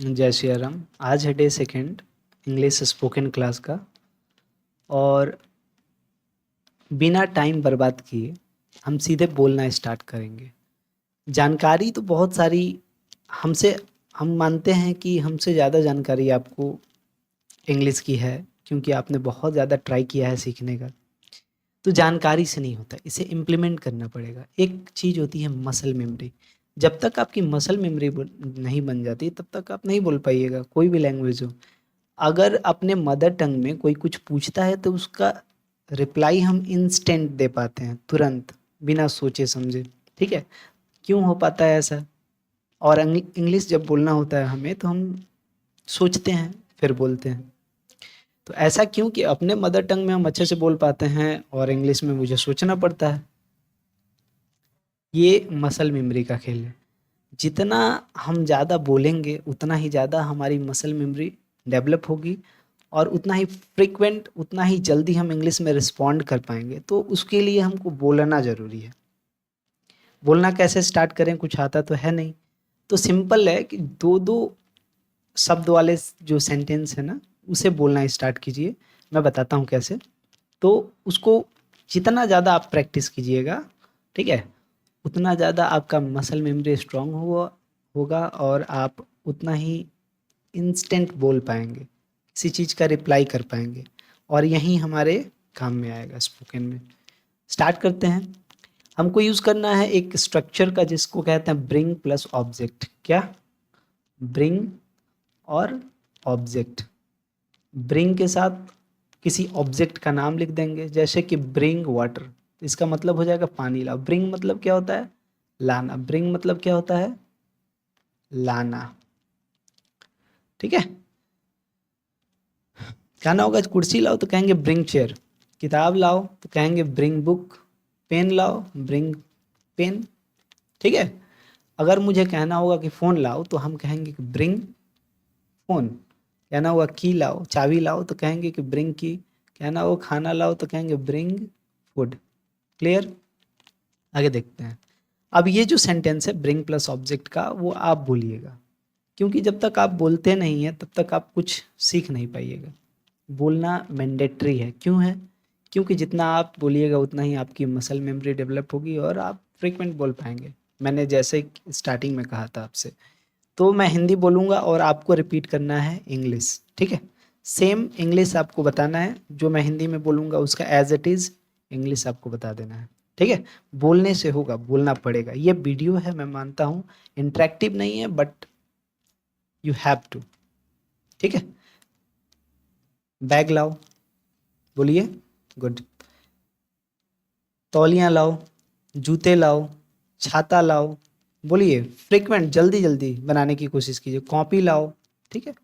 जय श्री राम। आज है day second English spoken class का। और बिना टाइम बर्बाद किए हम सीधे बोलना स्टार्ट करेंगे। जानकारी तो बहुत सारी हमसे हम मानते हैं कि हमसे ज़्यादा जानकारी आपको इंग्लिश की है, क्योंकि आपने बहुत ज़्यादा ट्राई किया है सीखने का। तो जानकारी से नहीं होता, इसे इम्प्लीमेंट करना पड़ेगा। एक चीज़ होती है मसल मेमोरी। जब तक आपकी मसल मेमोरी नहीं बन जाती तब तक आप नहीं बोल पाइएगा, कोई भी लैंग्वेज हो। अगर अपने मदर टंग में कोई कुछ पूछता है तो उसका रिप्लाई हम इंस्टेंट दे पाते हैं, तुरंत, बिना सोचे समझे। ठीक है, क्यों हो पाता है ऐसा? और इंग्लिश जब बोलना होता है हमें तो हम सोचते हैं फिर बोलते हैं। तो ऐसा क्यों कि अपने मदर टंग में हम अच्छे से बोल पाते हैं और इंग्लिश में मुझे सोचना पड़ता है। ये मसल मेमोरी का खेल है। जितना हम ज़्यादा बोलेंगे उतना ही ज़्यादा हमारी मसल मेमोरी डेवलप होगी और उतना ही फ्रीक्वेंट, उतना ही जल्दी हम इंग्लिश में रिस्पॉन्ड कर पाएंगे। तो उसके लिए हमको बोलना ज़रूरी है। बोलना कैसे स्टार्ट करें, कुछ आता तो है नहीं। तो सिंपल है कि दो दो शब्द वाले जो सेंटेंस है ना, उसे बोलना स्टार्ट कीजिए। मैं बताता हूँ कैसे। तो उसको जितना ज़्यादा आप प्रैक्टिस कीजिएगा, ठीक है, उतना ज़्यादा आपका मसल मेमोरी स्ट्रांग होगा और आप उतना ही इंस्टेंट बोल पाएंगे, किसी चीज़ का रिप्लाई कर पाएंगे। और यही हमारे काम में आएगा स्पोकन में। स्टार्ट करते हैं। हमको यूज़ करना है एक स्ट्रक्चर का जिसको कहते हैं ब्रिंग प्लस ऑब्जेक्ट। क्या? ब्रिंग और ऑब्जेक्ट। ब्रिंग के साथ किसी ऑब्जेक्ट का नाम लिख देंगे, जैसे कि ब्रिंग वाटर। इसका मतलब हो जाएगा पानी लाओ। ब्रिंग मतलब क्या होता है? लाना। ब्रिंग मतलब क्या होता है? लाना। ठीक है। कहना होगा कुर्सी लाओ तो कहेंगे ब्रिंग चेयर। किताब लाओ तो कहेंगे ब्रिंग बुक। पेन लाओ, ब्रिंग पेन। ठीक है। अगर मुझे कहना होगा कि फ़ोन लाओ तो हम कहेंगे कि ब्रिंग फ़ोन। कहना होगा की लाओ, चाबी लाओ तो कहेंगे कि ब्रिंग की। कहना हो खाना लाओ तो कहेंगे ब्रिंग फूड। क्लियर? आगे देखते हैं। अब ये जो सेंटेंस है ब्रिंग प्लस ऑब्जेक्ट का, वो आप बोलिएगा, क्योंकि जब तक आप बोलते नहीं हैं तब तक आप कुछ सीख नहीं पाइएगा। बोलना मैंडेटरी है। क्यों है? क्योंकि जितना आप बोलिएगा उतना ही आपकी मसल मेमोरी डेवलप होगी और आप फ्रीक्वेंट बोल पाएंगे। मैंने जैसे स्टार्टिंग में कहा था आपसे। तो मैं हिंदी बोलूँगा और आपको रिपीट करना है इंग्लिश। ठीक है। सेम इंग्लिश आपको बताना है, जो मैं हिंदी में बोलूँगा उसका एज इट इज़ इंग्लिश आपको बता देना है। ठीक है। बोलने से होगा, बोलना पड़ेगा। ये वीडियो है, मैं मानता हूँ इंटरेक्टिव नहीं है, बट यू हैव टू। ठीक है। बैग लाओ, बोलिए। गुड। तौलियाँ लाओ, जूते लाओ, छाता लाओ। बोलिए फ्रीक्वेंट, जल्दी जल्दी बनाने की कोशिश कीजिए। कॉपी लाओ। ठीक है।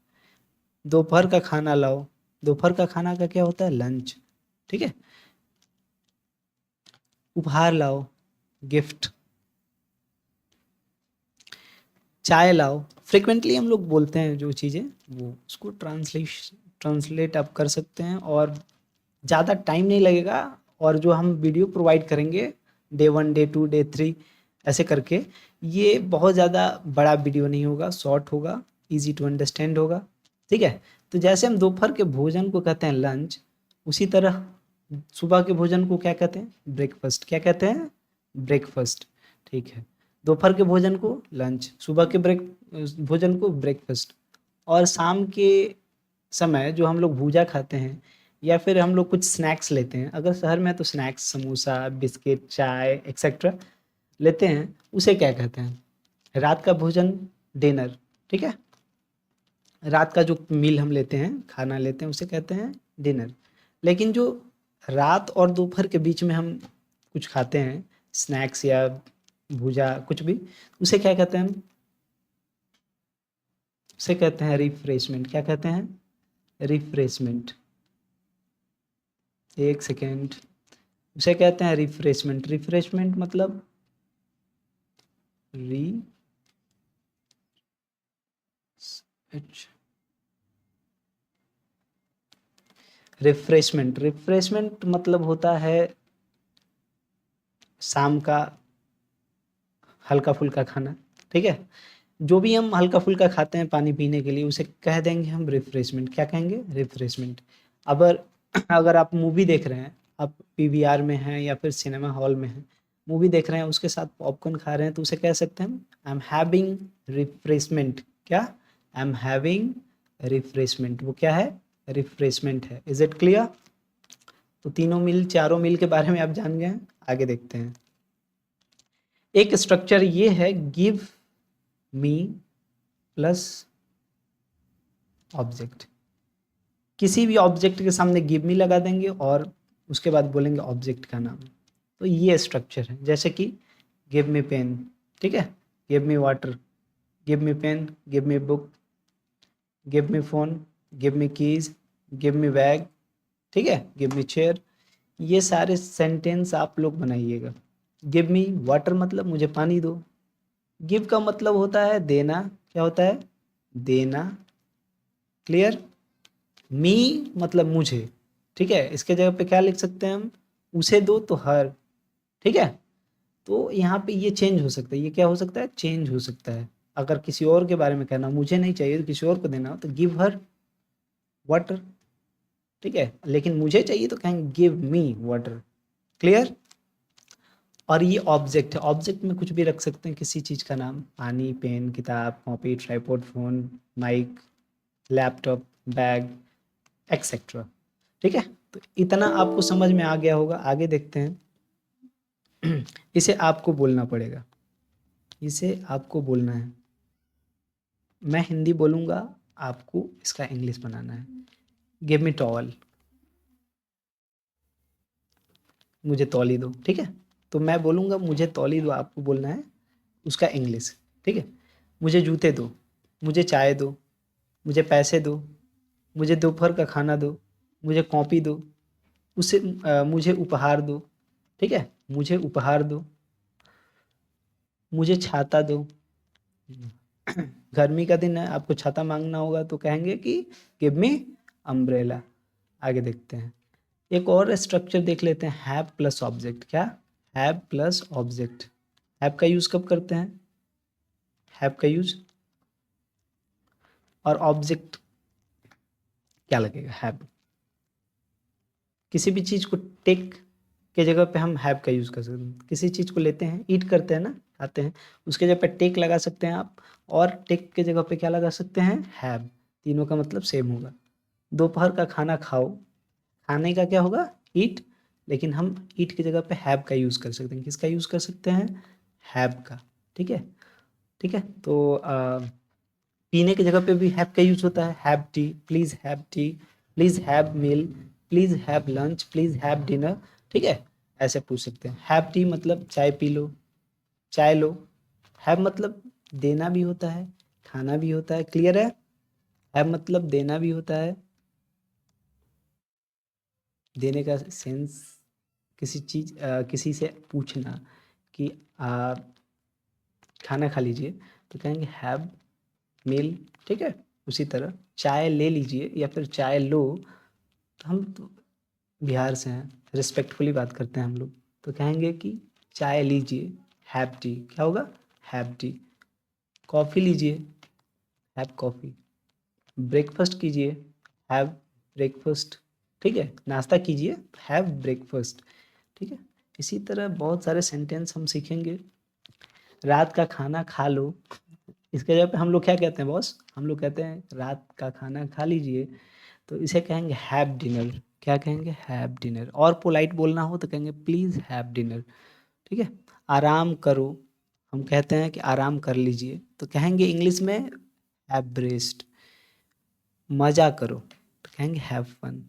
दोपहर का खाना लाओ। दोपहर का खाना का क्या होता है? लंच। ठीक है। उपहार लाओ, गिफ्ट। चाय लाओ। फ्रिक्वेंटली हम लोग बोलते हैं जो चीज़ें, वो उसको ट्रांसलेट आप कर सकते हैं और ज़्यादा टाइम नहीं लगेगा। और जो हम वीडियो प्रोवाइड करेंगे डे 1, डे 2, डे 3 ऐसे करके, ये बहुत ज़्यादा बड़ा वीडियो नहीं होगा, शॉर्ट होगा, इजी टू अंडरस्टैंड होगा। ठीक है। तो जैसे हम दोपहर के भोजन को कहते हैं लंच, उसी तरह सुबह के भोजन को क्या कहते हैं? ब्रेकफास्ट। क्या कहते हैं? ब्रेकफास्ट। ठीक है। दोपहर के भोजन को लंच, सुबह के भोजन को ब्रेकफास्ट। और शाम के समय जो हम लोग भूजा खाते हैं या फिर हम लोग कुछ स्नैक्स लेते हैं, अगर शहर में है तो स्नैक्स, समोसा, बिस्किट, चाय एक्सेट्रा लेते हैं, उसे क्या कहते हैं? रात का भोजन, डिनर। ठीक है। रात का जो मील हम लेते हैं, खाना लेते हैं, उसे कहते हैं डिनर। लेकिन जो रात और दोपहर के बीच में हम कुछ खाते हैं, स्नैक्स या भूजा कुछ भी, उसे क्या कहते हैं? उसे कहते हैं रिफ्रेशमेंट। क्या कहते हैं? रिफ्रेशमेंट। एक सेकेंड। उसे कहते हैं रिफ्रेशमेंट। रिफ्रेशमेंट मतलब री रिफ्रेशमेंट। रिफ्रेशमेंट मतलब होता है शाम का हल्का फुल्का खाना। ठीक है। जो भी हम हल्का-फुल्का खाते हैं पानी पीने के लिए उसे कह देंगे हम रिफ्रेशमेंट। क्या कहेंगे? रिफ्रेशमेंट। अगर अगर आप मूवी देख रहे हैं, आप पीवीआर में हैं या फिर सिनेमा हॉल में हैं, मूवी देख रहे हैं उसके साथ पॉपकॉर्न खा रहे हैं तो उसे कह सकते हैं हम आई एम हैविंग रिफ्रेशमेंट। क्या? I am having refreshment. वो क्या है? रिफ्रेशमेंट है। Is it clear? तो तीनों मील, चारों मील के बारे में आप जान गए हैं। आगे देखते हैं। एक स्ट्रक्चर ये है गिव मी प्लस ऑब्जेक्ट। किसी भी ऑब्जेक्ट के सामने गिव मी लगा देंगे और उसके बाद बोलेंगे ऑब्जेक्ट का नाम। तो ये स्ट्रक्चर है। जैसे कि गिव मी पेन, ठीक है, give me water, give me pen, give me book, give me phone, give me keys, give me bag, ठीक है, गिव मी चेयर। ये सारे सेंटेंस आप लोग बनाइएगा। गिव मी वाटर मतलब मुझे पानी दो। गिव का मतलब होता है देना। क्या होता है? देना। क्लियर? मी मतलब मुझे, ठीक है। इसके जगह पे क्या लिख सकते हैं हम? उसे दो तो हर, ठीक है। तो यहाँ पे ये चेंज हो सकता है। ये क्या हो सकता है? चेंज हो सकता है। अगर किसी और के बारे में कहना, मुझे नहीं चाहिए तो किसी और को देना हो तो गिव हर वाटर, ठीक है। लेकिन मुझे चाहिए तो कहेंगे गिव मी वाटर। क्लियर? और ये ऑब्जेक्ट है। ऑब्जेक्ट में कुछ भी रख सकते हैं, किसी चीज़ का नाम, पानी, पेन, किताब, copy, tripod, phone, mic, laptop, bag, etcetera, ठीक है। तो इतना आपको समझ में आ गया होगा। आगे देखते हैं। इसे आपको बोलना पड़ेगा। इसे आपको बोलना है। मैं हिंदी बोलूँगा, आपको इसका इंग्लिश बनाना है। गिव मी टॉवल, मुझे तौली दो, ठीक है। तो मैं बोलूँगा मुझे तौली दो, आपको बोलना है उसका इंग्लिश, ठीक है। मुझे जूते दो, मुझे चाय दो, मुझे पैसे दो, मुझे दोपहर का खाना दो, मुझे कॉपी दो, उसे मुझे उपहार दो, ठीक है। मुझे उपहार दो, मुझे छाता दो। गर्मी का दिन है, आपको छाता मांगना होगा तो कहेंगे कि गिव मी अम्ब्रेला। आगे देखते हैं। एक और स्ट्रक्चर देख लेते हैं, हैव प्लस ऑब्जेक्ट। क्या? Have plus object. हैव का यूज़ कब करते हैं? हैव का यूज़, और ऑब्जेक्ट क्या लगेगा? हैव। किसी भी चीज़ को टेक के जगह पे हम हैव का यूज़ कर सकते हैं। किसी चीज़ को लेते हैं, ईट करते हैं ना, खाते हैं, उसके जगह पे टेक लगा सकते हैं आप, और टेक के जगह पे क्या लगा सकते हैं? हैव। तीनों का मतलब सेम होगा। दोपहर का खाना खाओ, खाने का क्या होगा? ईट। लेकिन हम ईट की जगह पे हैव का यूज़ कर सकते हैं। किसका यूज़ कर सकते हैं? हैव का, ठीक है। ठीक है। तो पीने की जगह पे भी हैव का यूज़ होता है। Have tea, please have tea, please have meal, please have lunch, please have dinner, ठीक है। ऐसे पूछ सकते हैं। हैव टी मतलब चाय पी लो, चाय लो। हैव मतलब देना भी होता है, खाना भी होता है। क्लियर है? हैव मतलब देना भी होता है। देने का सेंस किसी चीज़ किसी से पूछना कि खाना खा लीजिए तो कहेंगे हैव मील, ठीक है। उसी तरह चाय ले लीजिए या फिर चाय लो, तो हम तो बिहार से हैं, रिस्पेक्टफुली बात करते हैं हम लोग, तो कहेंगे कि चाय लीजिए, हैव टी। क्या होगा? Have T. कॉफ़ी लीजिए, हैव कॉफ़ी। ब्रेकफास्ट कीजिए, हैव ब्रेकफास्ट, ठीक है। नाश्ता कीजिए, हैव ब्रेकफास्ट, ठीक है। इसी तरह बहुत सारे सेंटेंस हम सीखेंगे। रात का खाना खा लो, इसके जगह पे हम लोग क्या कहते हैं बॉस? हम लोग कहते हैं रात का खाना खा लीजिए, तो इसे कहेंगे हैव डिनर। क्या कहेंगे? Have dinner. और पोलाइट बोलना हो तो कहेंगे प्लीज़ हैव डिनर, ठीक है। आराम करो, हम कहते हैं कि आराम कर लीजिए, तो कहेंगे इंग्लिश में हैव रेस्ट। मज़ा करो तो कहेंगे हैव फन।